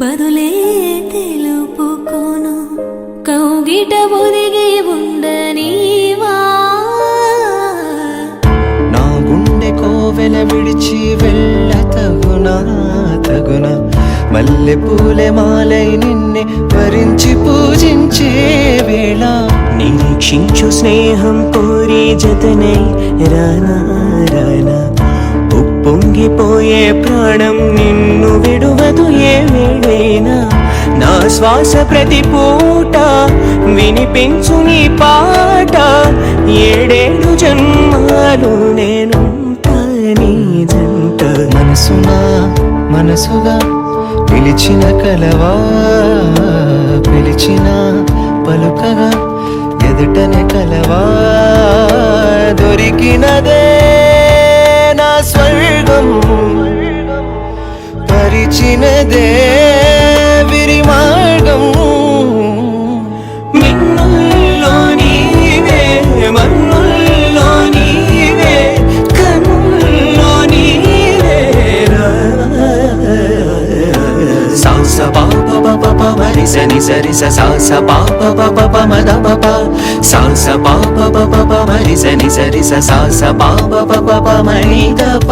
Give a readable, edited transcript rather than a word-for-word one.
బదులే తెలుపుకోను కౌగిట ఒదిగి ఉండనీవా నా గుండె కోవెల విడిచి వెళ్ళ తగునా మల్లె పూలే మాలై నిన్నే వరించి పూజించే వేళ నిరీక్షించు స్నేహం కోరి జతనై రానా రానా ఉప్పొంగిపోయే ప్రాణం నిన్ను విడువదు ఏ వేళైనా నా శ్వాస ప్రతి పూట వినిపించు నీ పాట ఏడేడు జన్మాలు నేను నీ జంట మనసుగా పిలిచిన కలవా పిలిచిన పలుకగా ఎదుటనే కలవా దొరికినదే నా స్వర్గం పరిచినదే విరి మార్గం మిన్నుల్లో నీవే మన్నుల్లో నీవే కన్నుల్లో నీవే సాస పాప పప మరి సని సరి సాస పాప పప మద పప సాస పాప పప మరి సని సరి సాస పాప పప మణి దప